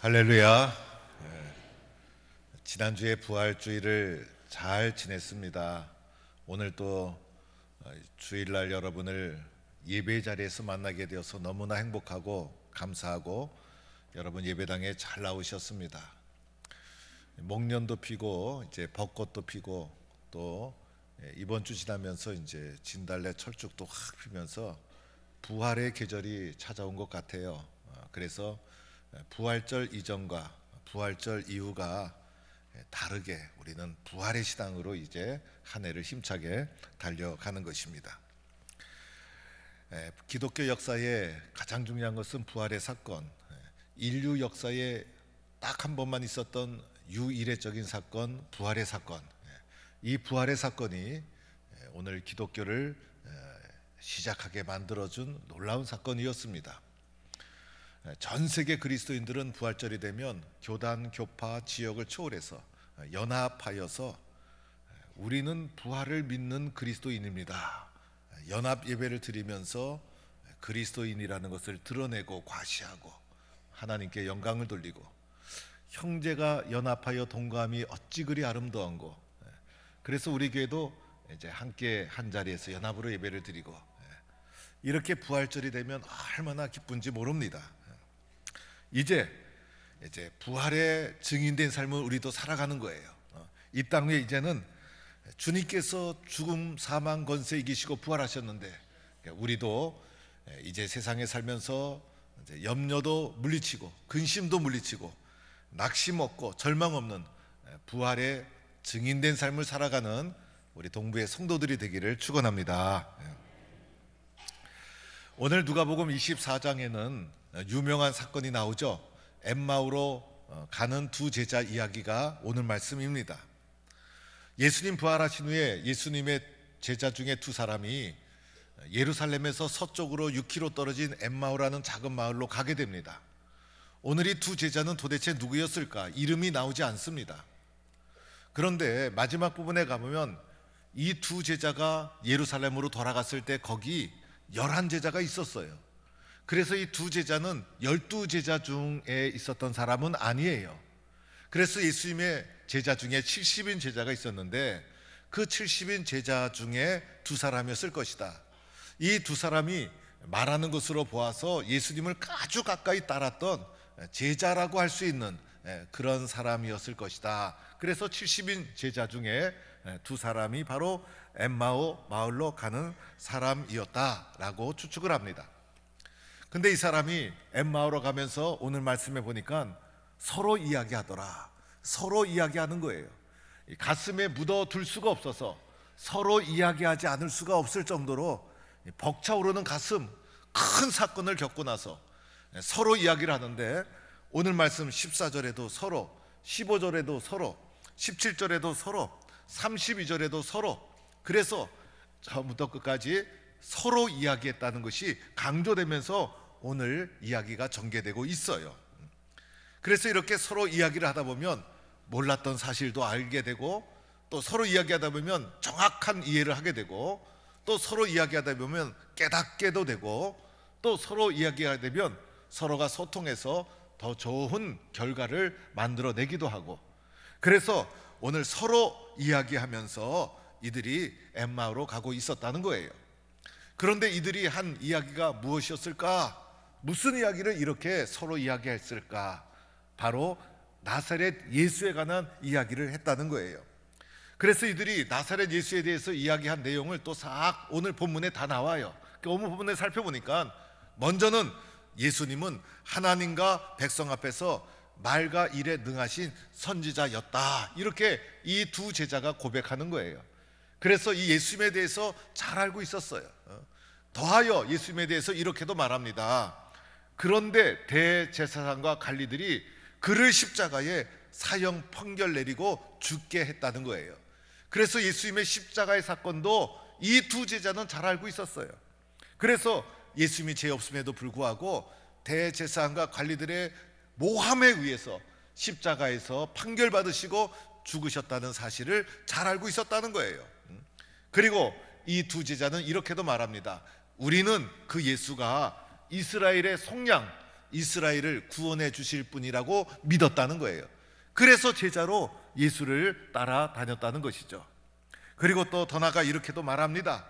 할렐루야. 지난주에 부활주일을 잘 지냈습니다. 오늘 또 주일날 여러분을 예배 자리에서 만나게 되어서 너무나 행복하고 감사하고 여러분 예배당에 잘 나오셨습니다. 목련도 피고 이제 벚꽃도 피고 또 이번 주 지나면서 이제 진달래 철쭉도 확 피면서 부활의 계절이 찾아온 것 같아요. 그래서 부활절 이전과 부활절 이후가 다르게 우리는 부활의 신앙으로 이제 한 해를 힘차게 달려가는 것입니다. 기독교 역사에 가장 중요한 것은 부활의 사건, 인류 역사에 딱 한 번만 있었던 유일해적인 사건, 부활의 사건. 이 부활의 사건이 오늘 기독교를 시작하게 만들어준 놀라운 사건이었습니다. 전 세계 그리스도인들은 부활절이 되면 교단, 교파, 지역을 초월해서 연합하여서 우리는 부활을 믿는 그리스도인입니다. 연합 예배를 드리면서 그리스도인이라는 것을 드러내고 과시하고 하나님께 영광을 돌리고 형제가 연합하여 동감이 어찌 그리 아름다운고. 그래서 우리 교회도 이제 함께 한 자리에서 연합으로 예배를 드리고 이렇게 부활절이 되면 얼마나 기쁜지 모릅니다. 이제 부활의 증인된 삶을 우리도 살아가는 거예요. 이 땅 위에 이제는 주님께서 죽음, 사망, 권세 이기시고 부활하셨는데 우리도 이제 세상에 살면서 이제 염려도 물리치고 근심도 물리치고 낙심 없고 절망 없는 부활의 증인된 삶을 살아가는 우리 동부의 성도들이 되기를 축원합니다. 오늘 누가복음 24장에는 유명한 사건이 나오죠. 엠마오로 가는 두 제자 이야기가 오늘 말씀입니다. 예수님 부활하신 후에 예수님의 제자 중에 두 사람이 예루살렘에서 서쪽으로 6km 떨어진 엠마오라는 작은 마을로 가게 됩니다. 오늘 이 두 제자는 도대체 누구였을까? 이름이 나오지 않습니다. 그런데 마지막 부분에 가보면 이 두 제자가 예루살렘으로 돌아갔을 때 거기 11제자가 있었어요. 그래서 이 두 제자는 12제자 중에 있었던 사람은 아니에요. 그래서 예수님의 제자 중에 70인 제자가 있었는데 그 70인 제자 중에 두 사람이었을 것이다. 이 두 사람이 말하는 것으로 보아서 예수님을 아주 가까이 따랐던 제자라고 할 수 있는 그런 사람이었을 것이다. 그래서 70인 제자 중에 두 사람이 바로 엠마오 마을로 가는 사람이었다라고 추측을 합니다. 근데 이 사람이 엠마오로 가면서 오늘 말씀에 보니까 서로 이야기하더라. 서로 이야기하는 거예요. 가슴에 묻어둘 수가 없어서 서로 이야기하지 않을 수가 없을 정도로 벅차오르는 가슴, 큰 사건을 겪고 나서 서로 이야기를 하는데 오늘 말씀 14절에도 서로, 15절에도 서로, 17절에도 서로, 32절에도 서로, 그래서 처음부터 끝까지 서로 이야기했다는 것이 강조되면서 오늘 이야기가 전개되고 있어요. 그래서 이렇게 서로 이야기를 하다 보면 몰랐던 사실도 알게 되고 또 서로 이야기하다 보면 정확한 이해를 하게 되고 또 서로 이야기하다 보면 깨닫게도 되고 또 서로 이야기하게 되면 서로가 소통해서 더 좋은 결과를 만들어내기도 하고, 그래서 오늘 서로 이야기하면서 이들이 엠마오로 가고 있었다는 거예요. 그런데 이들이 한 이야기가 무엇이었을까? 무슨 이야기를 이렇게 서로 이야기했을까? 바로 나사렛 예수에 관한 이야기를 했다는 거예요. 그래서 이들이 나사렛 예수에 대해서 이야기한 내용을 또 싹 오늘 본문에 다 나와요. 오늘 본문에 살펴보니까 먼저는 예수님은 하나님과 백성 앞에서 말과 일에 능하신 선지자였다, 이렇게 이 두 제자가 고백하는 거예요. 그래서 이 예수님에 대해서 잘 알고 있었어요. 더하여 예수님에 대해서 이렇게도 말합니다. 그런데 대제사장과 관리들이 그를 십자가에 사형 판결 내리고 죽게 했다는 거예요. 그래서 예수님의 십자가의 사건도 이 두 제자는 잘 알고 있었어요. 그래서 예수님이 죄 없음에도 불구하고 대제사장과 관리들의 모함에 의해서 십자가에서 판결받으시고 죽으셨다는 사실을 잘 알고 있었다는 거예요. 그리고 이 두 제자는 이렇게도 말합니다. 우리는 그 예수가 이스라엘의 속량, 이스라엘을 구원해 주실 분이라고 믿었다는 거예요. 그래서 제자로 예수를 따라다녔다는 것이죠. 그리고 또 더 나아가 이렇게도 말합니다.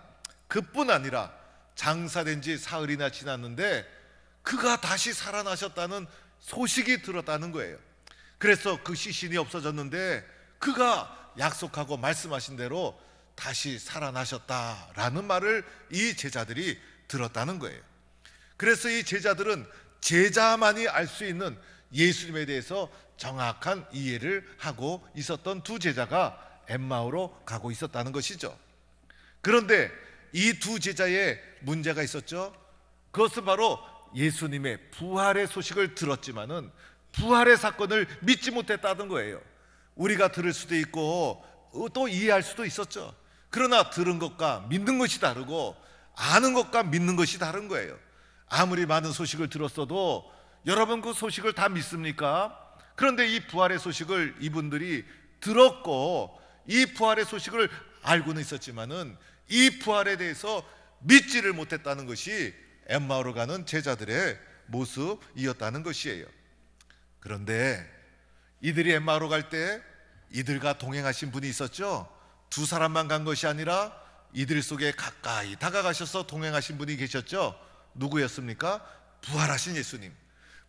그뿐 아니라 장사된 지 사흘이나 지났는데 그가 다시 살아나셨다는 소식이 들었다는 거예요. 그래서 그 시신이 없어졌는데 그가 약속하고 말씀하신 대로 다시 살아나셨다라는 말을 이 제자들이 들었다는 거예요. 그래서 이 제자들은 제자만이 알 수 있는 예수님에 대해서 정확한 이해를 하고 있었던 두 제자가 엠마오로 가고 있었다는 것이죠. 그런데 이 두 제자의 문제가 있었죠. 그것은 바로 예수님의 부활의 소식을 들었지만은 부활의 사건을 믿지 못했다는 거예요. 우리가 들을 수도 있고 또 이해할 수도 있었죠. 그러나 들은 것과 믿는 것이 다르고 아는 것과 믿는 것이 다른 거예요. 아무리 많은 소식을 들었어도 여러분 그 소식을 다 믿습니까? 그런데 이 부활의 소식을 이분들이 들었고 이 부활의 소식을 알고는 있었지만은 이 부활에 대해서 믿지를 못했다는 것이 엠마오로 가는 제자들의 모습이었다는 것이에요. 그런데 이들이 엠마오로 갈 때 이들과 동행하신 분이 있었죠. 두 사람만 간 것이 아니라 이들 속에 가까이 다가가셔서 동행하신 분이 계셨죠. 누구였습니까? 부활하신 예수님.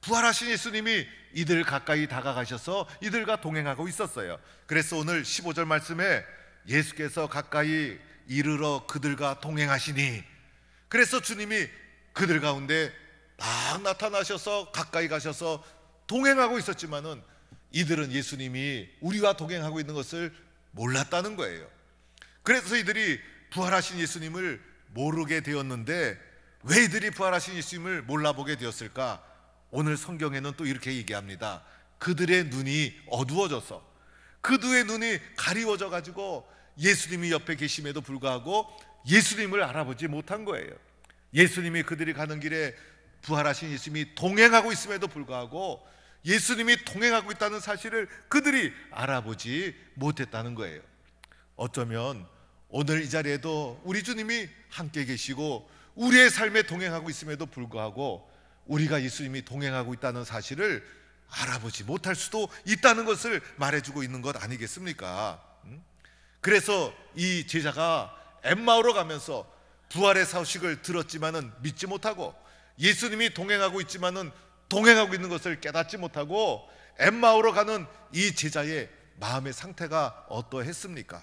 부활하신 예수님이 이들 가까이 다가가셔서 이들과 동행하고 있었어요. 그래서 오늘 15절 말씀에 예수께서 가까이 이르러 그들과 동행하시니, 그래서 주님이 그들 가운데 막 나타나셔서 가까이 가셔서 동행하고 있었지만은 이들은 예수님이 우리와 동행하고 있는 것을 몰랐다는 거예요. 그래서 이들이 부활하신 예수님을 모르게 되었는데 왜 이들이 부활하신 예수님을 몰라보게 되었을까? 오늘 성경에는 또 이렇게 얘기합니다. 그들의 눈이 어두워져서, 그들의 눈이 가리워져 가지고 예수님이 옆에 계심에도 불구하고 예수님을 알아보지 못한 거예요. 예수님이 그들이 가는 길에 부활하신 예수님이 동행하고 있음에도 불구하고 예수님이 동행하고 있다는 사실을 그들이 알아보지 못했다는 거예요. 어쩌면 오늘 이 자리에도 우리 주님이 함께 계시고 우리의 삶에 동행하고 있음에도 불구하고 우리가 예수님이 동행하고 있다는 사실을 알아보지 못할 수도 있다는 것을 말해주고 있는 것 아니겠습니까? 그래서 이 제자가 엠마오로 가면서 부활의 소식을 들었지만은 믿지 못하고 예수님이 동행하고 있지만은 동행하고 있는 것을 깨닫지 못하고 엠마오로 가는 이 제자의 마음의 상태가 어떠했습니까?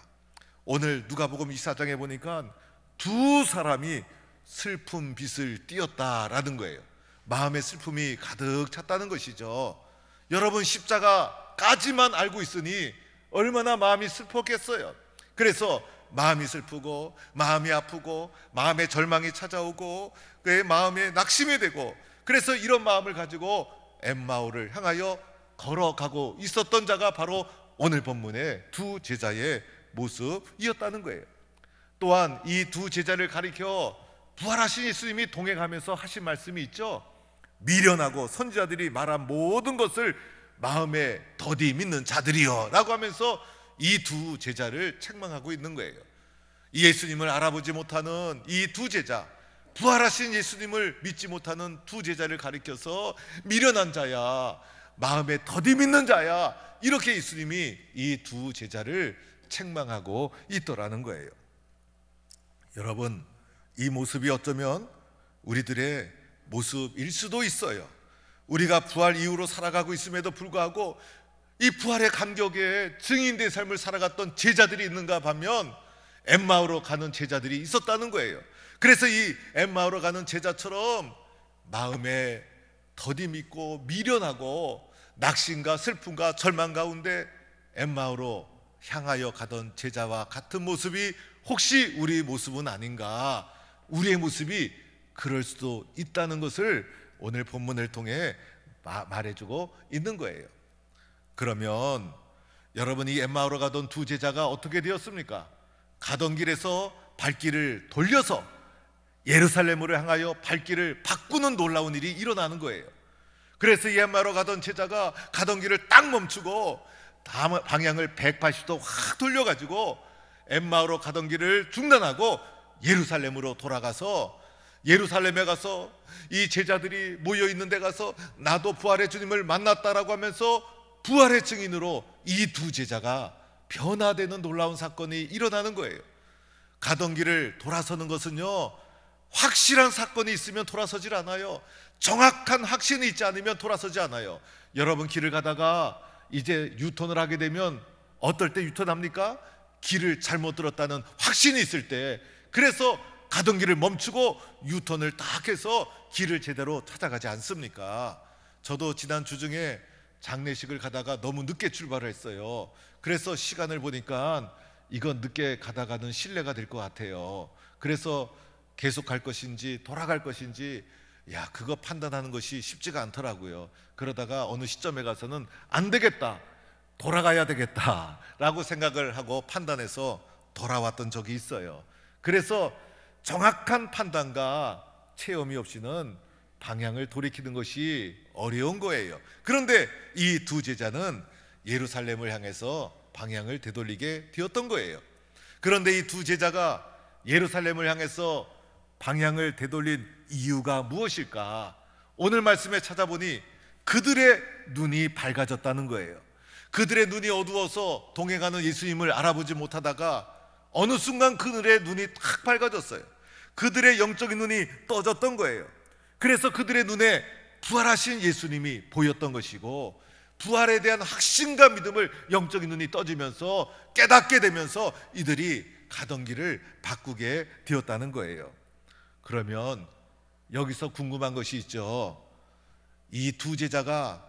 오늘 누가복음 24장에 보니까 두 사람이 슬픔 빛을 띄었다라는 거예요. 마음의 슬픔이 가득 찼다는 것이죠. 여러분, 십자가까지만 알고 있으니 얼마나 마음이 슬펐겠어요. 그래서 마음이 슬프고 마음이 아프고 마음의 절망이 찾아오고 그의 마음에 낙심이 되고, 그래서 이런 마음을 가지고 엠마오를 향하여 걸어가고 있었던 자가 바로 오늘 본문의 두 제자의 모습이었다는 거예요. 또한 이 두 제자를 가리켜 부활하신 예수님이 동행하면서 하신 말씀이 있죠. 미련하고 선지자들이 말한 모든 것을 마음에 더디 믿는 자들이여 라고 하면서 이 두 제자를 책망하고 있는 거예요. 이 예수님을 알아보지 못하는 이 두 제자, 부활하신 예수님을 믿지 못하는 두 제자를 가리켜서 미련한 자야, 마음에 더디 믿는 자야, 이렇게 예수님이 이 두 제자를 책망하고 있더라는 거예요. 여러분, 이 모습이 어쩌면 우리들의 모습일 수도 있어요. 우리가 부활 이후로 살아가고 있음에도 불구하고 이 부활의 감격에 증인된 삶을 살아갔던 제자들이 있는가 하면 엠마오로 가는 제자들이 있었다는 거예요. 그래서 이 엠마오로 가는 제자처럼 마음에 더디 믿고 미련하고 낙심과 슬픔과 절망 가운데 엠마오로 향하여 가던 제자와 같은 모습이 혹시 우리의 모습은 아닌가, 우리의 모습이 그럴 수도 있다는 것을 오늘 본문을 통해 말해주고 있는 거예요. 그러면 여러분이 엠마오로 가던 두 제자가 어떻게 되었습니까? 가던 길에서 발길을 돌려서 예루살렘으로 향하여 발길을 바꾸는 놀라운 일이 일어나는 거예요. 그래서 이 엠마오로 가던 제자가 가던 길을 딱 멈추고 방향을 180도 확 돌려가지고 엠마오로 가던 길을 중단하고 예루살렘으로 돌아가서 예루살렘에 가서 이 제자들이 모여있는 데 가서 나도 부활의 주님을 만났다라고 하면서 부활의 증인으로 이 두 제자가 변화되는 놀라운 사건이 일어나는 거예요. 가던 길을 돌아서는 것은요, 확실한 사건이 있으면 돌아서질 않아요. 정확한 확신이 있지 않으면 돌아서지 않아요. 여러분, 길을 가다가 이제 유턴을 하게 되면 어떨 때 유턴합니까? 길을 잘못 들었다는 확신이 있을 때. 그래서 가던 길을 멈추고 유턴을 딱 해서 길을 제대로 찾아가지 않습니까? 저도 지난 주중에 장례식을 가다가 너무 늦게 출발을 했어요. 그래서 시간을 보니까 이건 늦게 가다가는 실례가 될 것 같아요. 그래서 계속 갈 것인지 돌아갈 것인지 그거 판단하는 것이 쉽지가 않더라고요. 그러다가 어느 시점에 가서는 안 되겠다, 돌아가야 되겠다 라고 생각을 하고 판단해서 돌아왔던 적이 있어요. 그래서 정확한 판단과 체험이 없이는 방향을 돌이키는 것이 어려운 거예요. 그런데 이 두 제자는 예루살렘을 향해서 방향을 되돌리게 되었던 거예요. 그런데 이 두 제자가 예루살렘을 향해서 방향을 되돌린 이유가 무엇일까? 오늘 말씀에 찾아보니 그들의 눈이 밝아졌다는 거예요. 그들의 눈이 어두워서 동행하는 예수님을 알아보지 못하다가 어느 순간 그들의 눈이 탁 밝아졌어요. 그들의 영적인 눈이 떠졌던 거예요. 그래서 그들의 눈에 부활하신 예수님이 보였던 것이고, 부활에 대한 확신과 믿음을 영적인 눈이 떠지면서 깨닫게 되면서 이들이 가던 길을 바꾸게 되었다는 거예요. 그러면 여기서 궁금한 것이 있죠. 이 두 제자가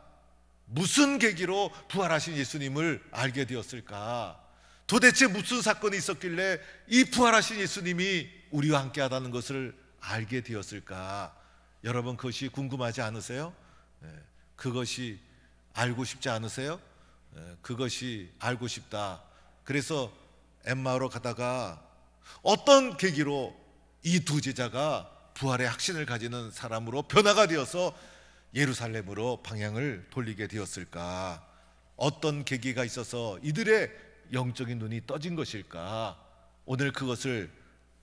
무슨 계기로 부활하신 예수님을 알게 되었을까? 도대체 무슨 사건이 있었길래 이 부활하신 예수님이 우리와 함께 하다는 것을 알게 되었을까? 여러분, 그것이 궁금하지 않으세요? 그것이 알고 싶지 않으세요? 그것이 알고 싶다. 그래서 엠마오로 가다가 어떤 계기로 이 두 제자가 부활의 확신을 가지는 사람으로 변화가 되어서 예루살렘으로 방향을 돌리게 되었을까? 어떤 계기가 있어서 이들의 영적인 눈이 떠진 것일까? 오늘 그것을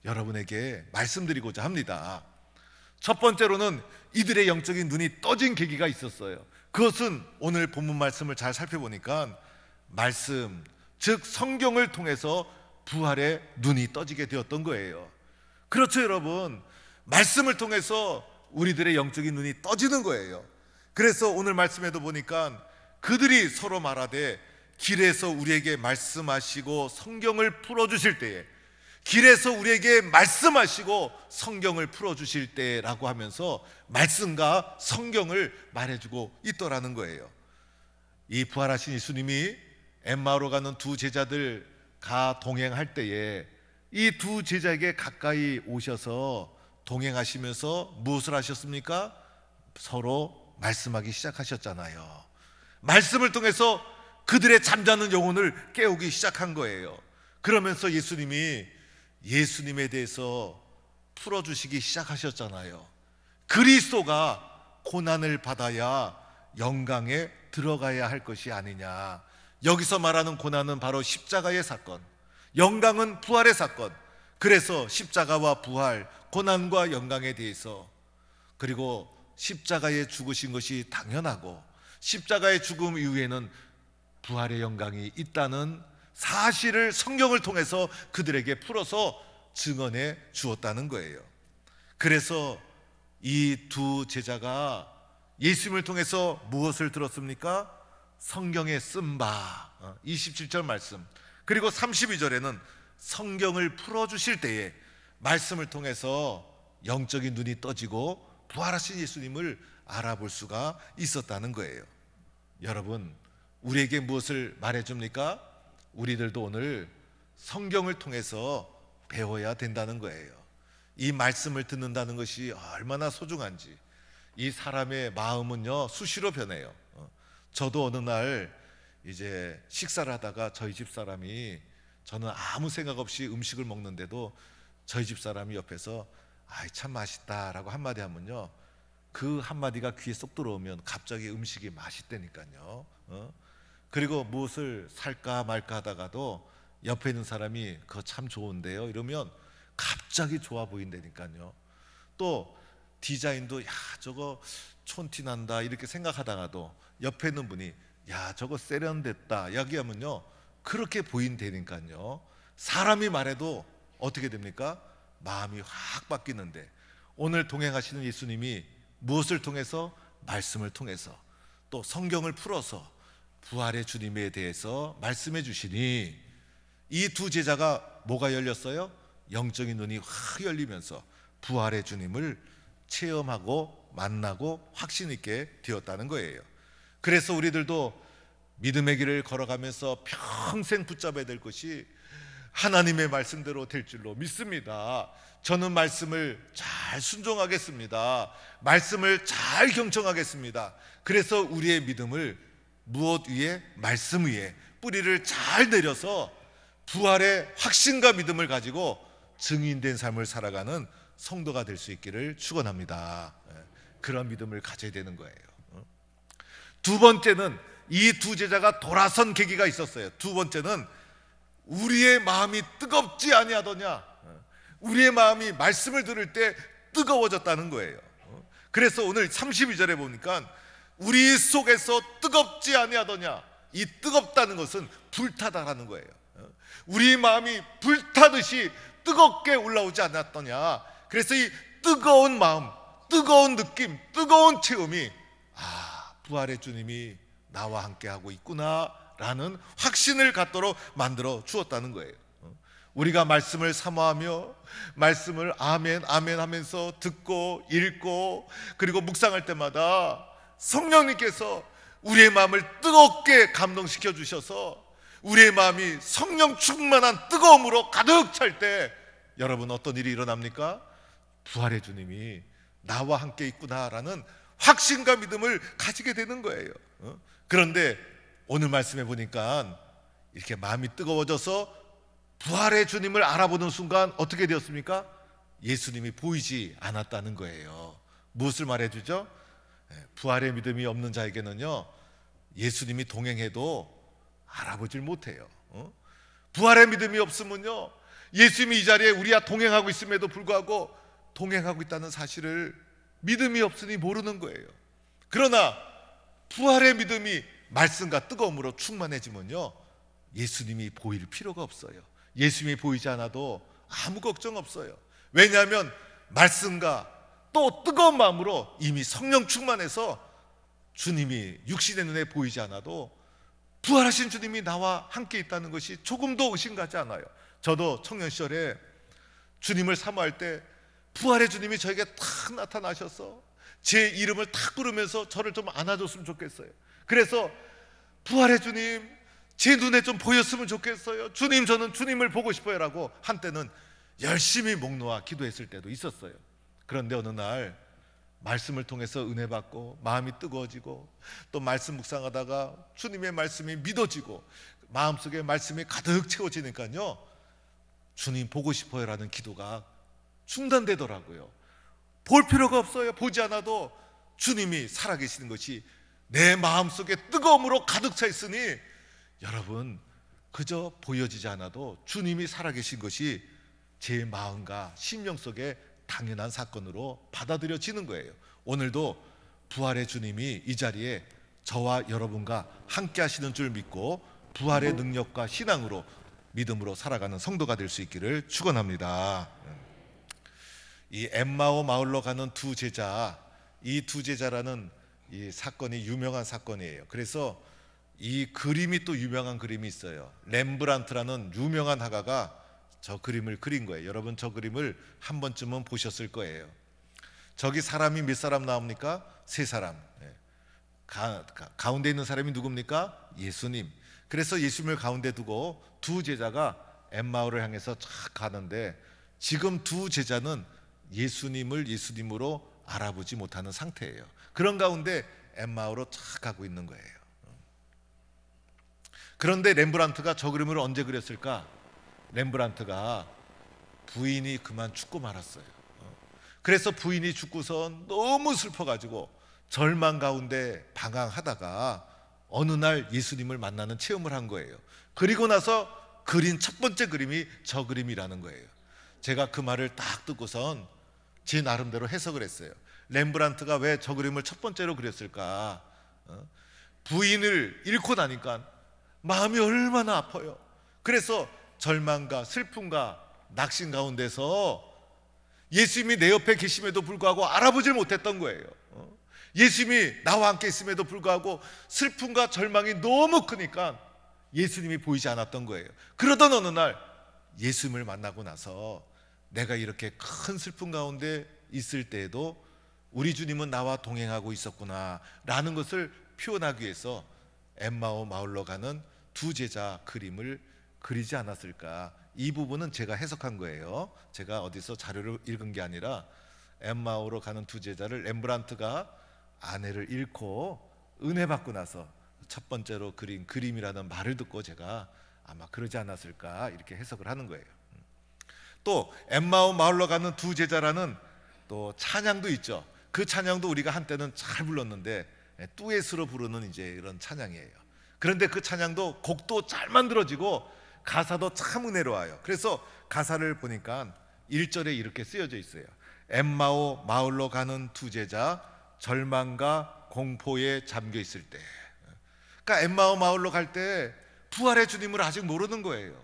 여러분에게 말씀드리고자 합니다. 첫 번째로는 이들의 영적인 눈이 떠진 계기가 있었어요. 그것은 오늘 본문 말씀을 잘 살펴보니까 말씀, 즉 성경을 통해서 부활의 눈이 떠지게 되었던 거예요. 그렇죠, 여러분. 말씀을 통해서 우리들의 영적인 눈이 떠지는 거예요. 그래서 오늘 말씀에도 보니까 그들이 서로 말하되 길에서 우리에게 말씀하시고 성경을 풀어주실 때에, 길에서 우리에게 말씀하시고 성경을 풀어주실 때라고 하면서 말씀과 성경을 말해주고 있더라는 거예요. 이 부활하신 예수님이 엠마오로 가는 두 제자들과 동행할 때에 이 두 제자에게 가까이 오셔서 동행하시면서 무엇을 하셨습니까? 서로 말씀하기 시작하셨잖아요. 말씀을 통해서 그들의 잠자는 영혼을 깨우기 시작한 거예요. 그러면서 예수님에 대해서 풀어주시기 시작하셨잖아요. 그리스도가 고난을 받아야 영광에 들어가야 할 것이 아니냐. 여기서 말하는 고난은 바로 십자가의 사건, 영광은 부활의 사건. 그래서 십자가와 부활, 고난과 영광에 대해서, 그리고 십자가에 죽으신 것이 당연하고 십자가의 죽음 이후에는 부활의 영광이 있다는 사실을 성경을 통해서 그들에게 풀어서 증언해 주었다는 거예요. 그래서 이 두 제자가 예수님을 통해서 무엇을 들었습니까? 성경에 쓴 바, 27절 말씀, 그리고 32절에는 성경을 풀어주실 때에 말씀을 통해서 영적인 눈이 떠지고 부활하신 예수님을 알아볼 수가 있었다는 거예요. 여러분, 우리에게 무엇을 말해줍니까? 우리들도 오늘 성경을 통해서 배워야 된다는 거예요. 이 말씀을 듣는다는 것이 얼마나 소중한지. 이 사람의 마음은요, 수시로 변해요. 저도 어느 날 이제 식사를 하다가 저희 집 사람이, 저는 아무 생각 없이 음식을 먹는데도 저희 집 사람이 옆에서 참 맛있다라고 한마디 하면요, 그 한마디가 귀에 쏙 들어오면 갑자기 음식이 맛있다니까요. 그리고 무엇을 살까 말까 하다가도 옆에 있는 사람이 그거 참 좋은데요 이러면 갑자기 좋아 보인다니까요. 또 디자인도 야 저거 촌티 난다 이렇게 생각하다가도 옆에 있는 분이 야 저거 세련됐다 이야기하면요 그렇게 보인다니까요. 사람이 말해도 어떻게 됩니까? 마음이 확 바뀌는데, 오늘 동행하시는 예수님이 무엇을 통해서? 말씀을 통해서, 또 성경을 풀어서 부활의 주님에 대해서 말씀해 주시니 이 두 제자가 뭐가 열렸어요? 영적인 눈이 확 열리면서 부활의 주님을 체험하고 만나고 확신 있게 되었다는 거예요. 그래서 우리들도 믿음의 길을 걸어가면서 평생 붙잡아야 될 것이 하나님의 말씀대로 될 줄로 믿습니다. 저는 말씀을 잘 순종하겠습니다. 말씀을 잘 경청하겠습니다. 그래서 우리의 믿음을 무엇 위에? 말씀 위에 뿌리를 잘 내려서 부활의 확신과 믿음을 가지고 증인된 삶을 살아가는 성도가 될 수 있기를 축원합니다. 그런 믿음을 가져야 되는 거예요. 두 번째는 이 두 제자가 돌아선 계기가 있었어요. 두 번째는 우리의 마음이 뜨겁지 아니하더냐, 우리의 마음이 말씀을 들을 때 뜨거워졌다는 거예요. 그래서 오늘 32절에 보니까 우리 속에서 뜨겁지 아니하더냐, 이 뜨겁다는 것은 불타다라는 거예요. 우리 마음이 불타듯이 뜨겁게 올라오지 않았더냐. 그래서 이 뜨거운 마음, 뜨거운 느낌, 뜨거운 체험이 부활의 주님이 나와 함께 하고 있구나 라는 확신을 갖도록 만들어 주었다는 거예요. 우리가 말씀을 사모하며 말씀을 아멘 아멘 하면서 듣고 읽고 그리고 묵상할 때마다 성령님께서 우리의 마음을 뜨겁게 감동시켜 주셔서 우리의 마음이 성령 충만한 뜨거움으로 가득 찰 때 여러분 어떤 일이 일어납니까? 부활의 주님이 나와 함께 있구나라는 확신과 믿음을 가지게 되는 거예요. 그런데 오늘 말씀해 보니까 이렇게 마음이 뜨거워져서 부활의 주님을 알아보는 순간 어떻게 되었습니까? 예수님이 보이지 않았다는 거예요. 무엇을 말해주죠? 부활의 믿음이 없는 자에게는요 예수님이 동행해도 알아보질 못해요. 부활의 믿음이 없으면요 예수님이 이 자리에 우리와 동행하고 있음에도 불구하고 동행하고 있다는 사실을 믿음이 없으니 모르는 거예요. 그러나 부활의 믿음이 말씀과 뜨거움으로 충만해지면요 예수님이 보일 필요가 없어요. 예수님이 보이지 않아도 아무 걱정 없어요. 왜냐하면 말씀과 또 뜨거운 마음으로 이미 성령 충만해서 주님이 육신의 눈에 보이지 않아도 부활하신 주님이 나와 함께 있다는 것이 조금도 의심가지 않아요. 저도 청년 시절에 주님을 사모할 때 부활의 주님이 저에게 탁 나타나셔서 제 이름을 탁 부르면서 저를 좀 안아줬으면 좋겠어요. 그래서 부활의 주님 제 눈에 좀 보였으면 좋겠어요. 주님 저는 주님을 보고 싶어요 라고 한때는 열심히 목 놓아 기도했을 때도 있었어요. 그런데 어느 날 말씀을 통해서 은혜 받고 마음이 뜨거워지고 또 말씀 묵상하다가 주님의 말씀이 믿어지고 마음속에 말씀이 가득 채워지니까요 주님 보고 싶어요 라는 기도가 중단되더라고요. 볼 필요가 없어요. 보지 않아도 주님이 살아계시는 것이 내 마음속에 뜨거움으로 가득 차 있으니 여러분 그저 보여지지 않아도 주님이 살아계신 것이 제 마음과 심령 속에 당연한 사건으로 받아들여지는 거예요. 오늘도 부활의 주님이 이 자리에 저와 여러분과 함께 하시는 줄 믿고 부활의 능력과 신앙으로 믿음으로 살아가는 성도가 될 수 있기를 축원합니다. 이 엠마오 마을로 가는 두 제자, 이 두 제자라는 이 사건이 유명한 사건이에요. 그래서 이 그림이 또 유명한 그림이 있어요. 렘브란트라는 유명한 화가가 저 그림을 그린 거예요. 여러분 저 그림을 한 번쯤은 보셨을 거예요. 저기 사람이 몇 사람 나옵니까? 세 사람. 가운데 있는 사람이 누굽니까? 예수님. 그래서 예수님을 가운데 두고 두 제자가 엠마오를 향해서 쫙 가는데 지금 두 제자는 예수님을 예수님으로 알아보지 못하는 상태예요. 그런 가운데 엠마오로 쫙 가고 있는 거예요. 그런데 렘브란트가 저 그림을 언제 그렸을까? 렘브란트가 부인이 그만 죽고 말았어요. 그래서 부인이 죽고선 너무 슬퍼가지고 절망 가운데 방황하다가 어느 날 예수님을 만나는 체험을 한 거예요. 그리고 나서 그린 첫 번째 그림이 저 그림이라는 거예요. 제가 그 말을 딱 듣고선 제 나름대로 해석을 했어요. 렘브란트가 왜 저 그림을 첫 번째로 그렸을까? 부인을 잃고 나니까 마음이 얼마나 아파요. 그래서 절망과 슬픔과 낙심 가운데서 예수님이 내 옆에 계심에도 불구하고 알아보질 못했던 거예요. 예수님이 나와 함께 있음에도 불구하고 슬픔과 절망이 너무 크니까 예수님이 보이지 않았던 거예요. 그러던 어느 날 예수님을 만나고 나서 내가 이렇게 큰 슬픔 가운데 있을 때에도 우리 주님은 나와 동행하고 있었구나 라는 것을 표현하기 위해서 엠마오 마을로 가는 두 제자 그림을 그리지 않았을까. 이 부분은 제가 해석한 거예요. 제가 어디서 자료를 읽은 게 아니라 엠마오로 가는 두 제자를 렘브란트가 아내를 잃고 은혜 받고 나서 첫 번째로 그린 그림이라는 말을 듣고 제가 아마 그러지 않았을까 이렇게 해석을 하는 거예요. 또 엠마오 마을로 가는 두 제자라는 또 찬양도 있죠. 그 찬양도 우리가 한때는 잘 불렀는데 듀엣으로 부르는 이제 이런 찬양이에요. 그런데 그 찬양도 곡도 잘 만들어지고 가사도 참 은혜로워요. 그래서 가사를 보니까 1절에 이렇게 쓰여져 있어요. 엠마오 마을로 가는 두 제자 절망과 공포에 잠겨 있을 때. 그러니까 엠마오 마을로 갈 때 부활의 주님을 아직 모르는 거예요.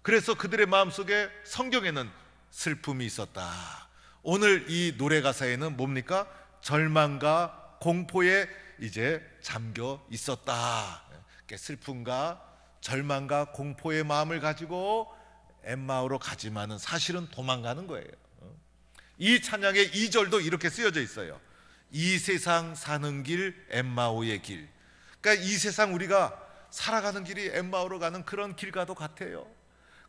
그래서 그들의 마음속에 성경에는 슬픔이 있었다. 오늘 이 노래 가사에는 뭡니까? 절망과 공포에 이제 잠겨 있었다. 슬픔과 절망과 공포의 마음을 가지고 엠마오로 가지만은 사실은 도망가는 거예요. 이 찬양의 2절도 이렇게 쓰여져 있어요. 이 세상 사는 길 엠마오의 길. 그러니까 이 세상 우리가 살아가는 길이 엠마오로 가는 그런 길과도 같아요.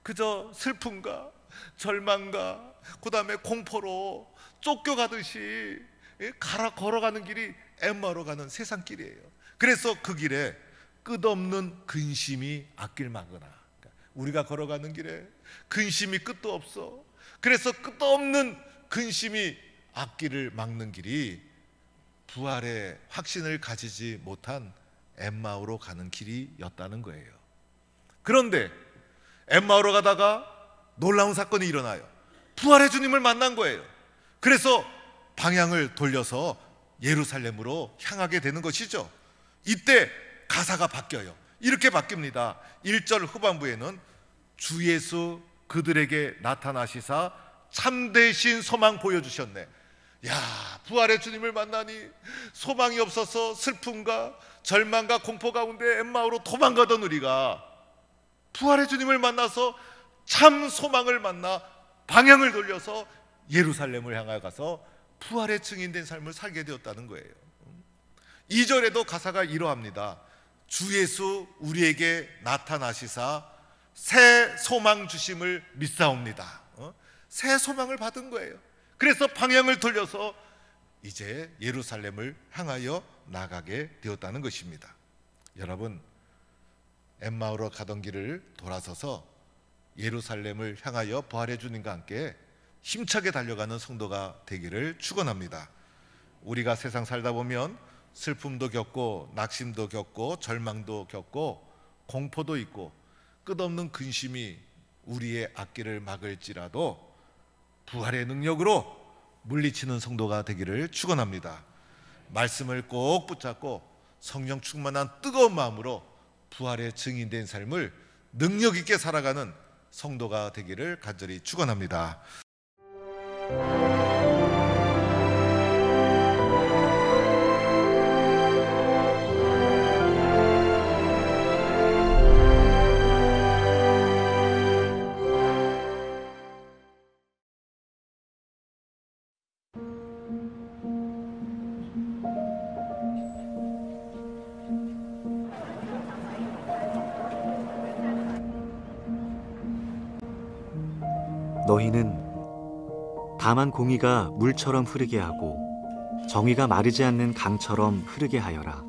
그저 슬픔과 절망과 그 다음에 공포로 쫓겨가듯이 걸어가는 길이 엠마오로 가는 세상 길이에요. 그래서 그 길에 끝없는 근심이 앞길 막으나, 우리가 걸어가는 길에 근심이 끝도 없어. 그래서 끝없는 근심이 앞길을 막는 길이 부활의 확신을 가지지 못한 엠마오로 가는 길이었다는 거예요. 그런데 엠마오로 가다가 놀라운 사건이 일어나요. 부활의 주님을 만난 거예요. 그래서 방향을 돌려서 예루살렘으로 향하게 되는 것이죠. 이때 가사가 바뀌어요. 이렇게 바뀝니다. 1절 후반부에는 주 예수 그들에게 나타나시사 참되신 소망 보여주셨네. 야, 부활의 주님을 만나니 소망이 없어서 슬픔과 절망과 공포 가운데 엠마오로 도망가던 우리가 부활의 주님을 만나서 참 소망을 만나 방향을 돌려서 예루살렘을 향해 가서 부활의 증인된 삶을 살게 되었다는 거예요. 2절에도 가사가 이러합니다. 주 예수 우리에게 나타나시사 새 소망 주심을 믿사옵니다. 새 소망을 받은 거예요. 그래서 방향을 돌려서 이제 예루살렘을 향하여 나가게 되었다는 것입니다. 여러분, 엠마오로 가던 길을 돌아서서 예루살렘을 향하여 부활의 주님과 함께 힘차게 달려가는 성도가 되기를 축원합니다. 우리가 세상 살다 보면 슬픔도 겪고 낙심도 겪고 절망도 겪고 공포도 있고 끝없는 근심이 우리의 앞길을 막을지라도 부활의 능력으로 물리치는 성도가 되기를 축원합니다. 말씀을 꼭 붙잡고 성령 충만한 뜨거운 마음으로 부활의 증인된 삶을 능력 있게 살아가는 성도가 되기를 간절히 축원합니다. 너희는 다만 공의가 물처럼 흐르게 하고 정의가 마르지 않는 강처럼 흐르게 하여라.